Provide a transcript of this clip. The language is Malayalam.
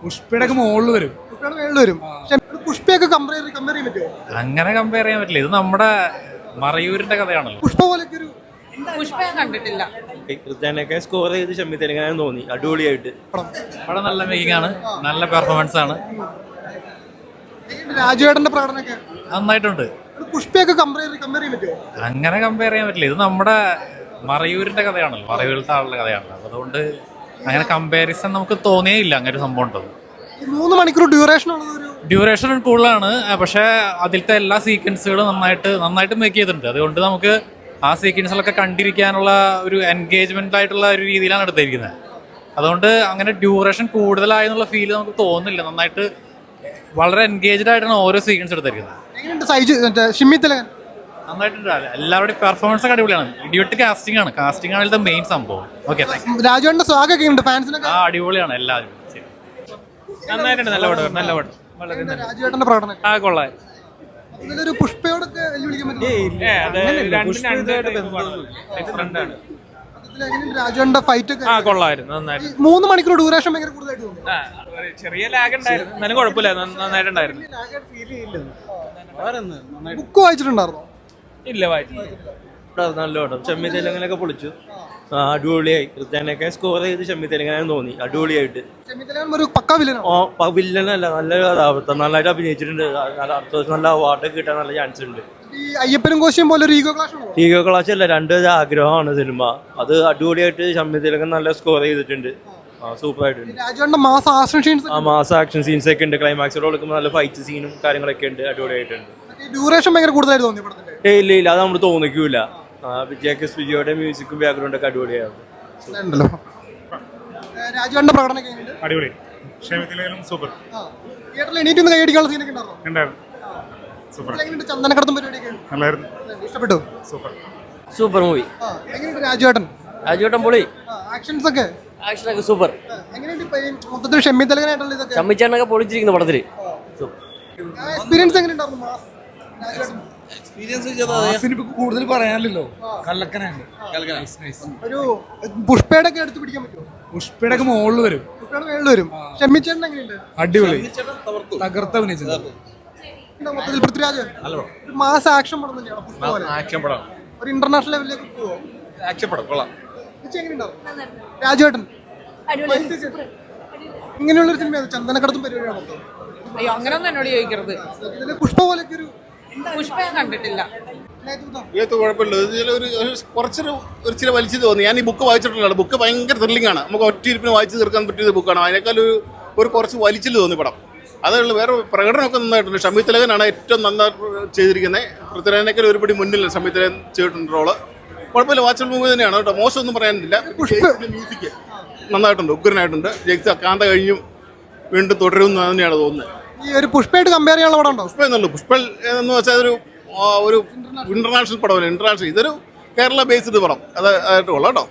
പുഷ്പയുടെ മുകളിൽ വരും. പുഷ്പയൊക്കെ കമ്പയർ ചെയ്യാൻ പറ്റുമോ? അങ്ങനെ കമ്പയർ ചെയ്യാൻ പറ്റില്ല. ഇത് നമ്മുടെ മറയൂരിന്റെ കഥയാണല്ലോ. പുഷ്പ പോലൊക്കെ ഒരു പുഷ്പ ഞാൻ കണ്ടിട്ടില്ല. ക്രിസ്ത്യാനൊക്കെ സ്കോർ ചെയ്ത് ഷമ്മി തെലുങ്കാന തോന്നി അടിപൊളിയായിട്ട്. അവിടെ നല്ല മേക്കിംഗ് ആണ്, നല്ല പെർഫോമൻസ് ആണ്. രാജുവേട്ടന്റെ പ്രകടനമൊക്കെ നന്നായിട്ടുണ്ട്. പുഷ്പയൊക്കെ കമ്പയർ ചെയ്യാൻ പറ്റുമോ? അങ്ങനെ കമ്പയർ ചെയ്യാൻ പറ്റില്ല. ഇത് നമ്മുടെ മറയൂരിന്റെ കഥയാണല്ലോ, മറയൂരിലത്തെ ആളുടെ കഥയാണല്ലോ. അതുകൊണ്ട് അങ്ങനെ കമ്പാരിസൺ നമുക്ക് തോന്നിയില്ല അങ്ങനെ ഒരു സംഭവം ഉണ്ടത്. 3 മണിക്കൂർ ഡ്യൂറേഷൻ ഉള്ളത് ഒരു ഡ്യൂറേഷൻ കൂടുതലാണ്, പക്ഷേ അതിലത്തെ എല്ലാ സീക്വൻസുകളും നന്നായിട്ട് മേക്ക് ചെയ്തിട്ടുണ്ട്. അതുകൊണ്ട് നമുക്ക് ആ സീക്വൻസിലൊക്കെ കണ്ടിരിക്കാനുള്ള ഒരു എൻഗേജ്മെന്റ് ആയിട്ടുള്ള ഒരു രീതിയിലാണ് എടുത്തിരിക്കുന്നത്. അതുകൊണ്ട് അങ്ങനെ ഡ്യൂറേഷൻ കൂടുതലായെന്നുള്ള ഫീൽ നമുക്ക് തോന്നുന്നില്ല. നന്നായിട്ട് വളരെ എൻഗേജ്ഡ് ആയിട്ടാണ് ഓരോ സീക്വൻസ് എടുത്തിരിക്കുന്നത്. നന്നായിട്ടുണ്ട്. എല്ലാവരുടെയും പെർഫോമൻസ് ഒക്കെ അടിപൊളിയാണ്. ഇടിവെട്ട് കാസ്റ്റിംഗ് ആണ് ഇതിന്റെ മെയിൻ സംഭവം. ഓക്കെ, രാജുവേട്ടന്റെ സ്വാഗതമൊക്കെ ഉണ്ട് ഫാൻസിനൊക്കെ. അടിപൊളിയാണ് എല്ലാവരും. നന്നായിട്ടുണ്ട്. നല്ല പടം. രാജുവേട്ടന്റെ പ്രകടനം കൊള്ളാം. ഇതിലൊരു പുഷ്പയോടൊക്കെ വെല്ലുവിളിക്കാൻ പറ്റുമോ? രാജുവേട്ടന്റെ ഫൈറ്റ് ഒക്കെ കൊള്ളായിരുന്നു. നന്നായിട്ട് 3 മണിക്കൂർ ഡ്യൂറേഷൻ ഭയങ്കര കൂടുതലായിട്ട് തോന്നി. ചെറിയ ലാഗ് ഉണ്ടായിരുന്നു, എന്നാലും കുഴപ്പമില്ല, നന്നായിട്ടുണ്ടായിരുന്നു. ബുക്ക് വായിച്ചിട്ടുണ്ടായിരുന്നോ? ഇല്ല, വായിച്ചു. നല്ല പടം. ഷമ്മി തെലുങ്കാനൊക്കെ പൊളിച്ചു. അടിപൊളിയായി. ക്രിസ്ത്യാനൊക്കെ സ്കോർ ചെയ്ത് ഷമ്മി തെലുങ്കാന തോന്നി അടിപൊളിയായിട്ട്. ഒരു പക്കാ വില്ലനാണ്. വില്ലനല്ല, നല്ല കഥാപാത്രം, നന്നായിട്ട് അഭിനയിച്ചിട്ടുണ്ട്. അടുത്ത ദിവസം നല്ല അവാർഡ് കിട്ടാൻ നല്ല ചാൻസ് ഉണ്ട്. ഈ അയ്യപ്പനും കോശിയും പോലെ ഒരു ഈഗോ ക്ലാഷ് ഈഗോ ക്ലാസ് അല്ല, രണ്ട് ആഗ്രഹമാണ് സിനിമ. അത് അടിപൊളിയായിട്ട് ഷമ്മി തെലുങ്കൻ നല്ല സ്കോർ ചെയ്തിട്ടുണ്ട്. സൂപ്പർ ആയിട്ടുണ്ട്. രാജുവേട്ടന്റെ മാസ ആക്ഷൻ സീൻസ് ഒക്കെ ഉണ്ട്. ക്ലൈമാക്സോട് കൊടുക്കുമ്പോൾ നല്ല ഫൈറ്റ് സീനും കാര്യങ്ങളൊക്കെ ഉണ്ട്. അടിപൊളിയായിട്ടുണ്ട്. ഡ്യൂറേഷൻ ഭയങ്കര കൂടുതലായിട്ട് തോന്നി. ഇല്ല, അത് നമ്മൾ തോന്നിക്കൂല. വിജയുടെ മ്യൂസിക്കും ബാക്ക്ഗ്രൗണ്ട് ഒക്കെ അടിപൊളിയായിരുന്നു. രാജുവേട്ടന്റെ പ്രകടനം അടിപൊളി. സൂപ്പർ. എണീറ്റ് കൈയടിക്കാനുള്ള സീനൊക്കെ ഉണ്ടായിരുന്നു. സൂപ്പർ. ചന്ദനക്കടത്തും പരിപാടിയൊക്കെ നല്ലായിരുന്നു. ഇഷ്ടപ്പെട്ടു. Super movie. എങ്ങനെയുണ്ട് രാജുവേട്ടൻ പൊളി. ആക്ഷൻസ് ഒക്കെ സൂപ്പർ. മൊത്തത്തിൽ ഷമ്മി തെലുങ്കാനായിട്ടുള്ള ഇതൊക്കെ ഷമ്മിച്ചാനൊക്കെ പൊളിച്ചിരിക്കുന്നു പടത്തില്. എക്സ്പീരിയൻസ് എങ്ങനെയുണ്ടായിരുന്നു? കൂടുതൽ പറയാനില്ലല്ലോ. ഒരു പുഷ്പയുടെ ഒക്കെ എടുത്ത് പിടിക്കാൻ പറ്റുമോ? പുഷ്പയുടെ മുകളിൽ വരും. ഷമ്മിച്ചേട്ടൻ എങ്ങനെയുണ്ട്? അടിപൊളി. തകർത്ത അഭിനയിച്ചത്. മൊത്തത്തിൽ പൃഥ്വിരാജ് മാസ ആക്ഷൻ പടം തന്നെയാണ് പുഷ്പ പോലെ. ഒരു ഇന്റർനാഷണൽ ലെവലിലേക്ക് പോവോ? രാജുവേട്ടൻ ഇങ്ങനെയുള്ളൊരു സിനിമയാണ് ചന്ദനക്കടത്തും പരിപാടിയാണ്. അയ്യോ, അങ്ങനെയൊന്നും എന്നോട് ചോദിക്കരുത്. പുഷ്പ പോലൊക്കെ ഒരു പുഷ്പ ഞാൻ കണ്ടിട്ടില്ല. കുഴപ്പമില്ല. കുറച്ചൊരു വലിച്ചു തോന്നി. ഞാൻ ഈ ബുക്ക് വായിച്ചിട്ടുള്ളതാണ്. ബുക്ക് ഭയങ്കര ത്രില്ലിംഗ് ആണ്. നമുക്ക് ഒറ്റയിരിപ്പിന് വായിച്ചു തീർക്കാൻ പറ്റിയ ബുക്കാണ്. അതിനേക്കാൾ ഒരു കുറച്ച് വലിച്ചിൽ തോന്നി പടം. അതുള്ള വേറെ പ്രകടനമൊക്കെ നന്നായിട്ടുണ്ട്. ഷമ്മി തിലകനാണ് ഏറ്റവും നന്നായിട്ട് ചെയ്തിരിക്കുന്നത്. പൃഥ്വിരാജിനേക്കാൾ ഒരുപടി മുന്നിൽ ഷമ്മി തിലകൻ ചെയ്തിട്ടുണ്ട് റോള്. കുഴപ്പമില്ല, വാച്ചൽ മൂവി തന്നെയാണ് കേട്ടോ. മോശമൊന്നും പറയാനില്ല. മ്യൂസിക് നന്നായിട്ടുണ്ട്, ഉഗ്രനായിട്ടുണ്ട്. ജയിച്ച കാന്ത കഴിഞ്ഞും വീണ്ടും തുടരുമെന്ന് തന്നെയാണ് തോന്നുന്നത്. ഈ ഒരു പുഷ്പയായിട്ട് കമ്പയർ ചെയ്യാനുള്ള പടം ഉണ്ടോ? പുഷ്പ എന്നുള്ളൂ. പുഷ്പ എന്ന് വെച്ചാൽ ഒരു ഇന്റർനാഷണൽ പടമല്ല. ഇതൊരു കേരള ബേസ്ഡ് പടം. അതായിട്ട് കൊള്ളാം കേട്ടോ.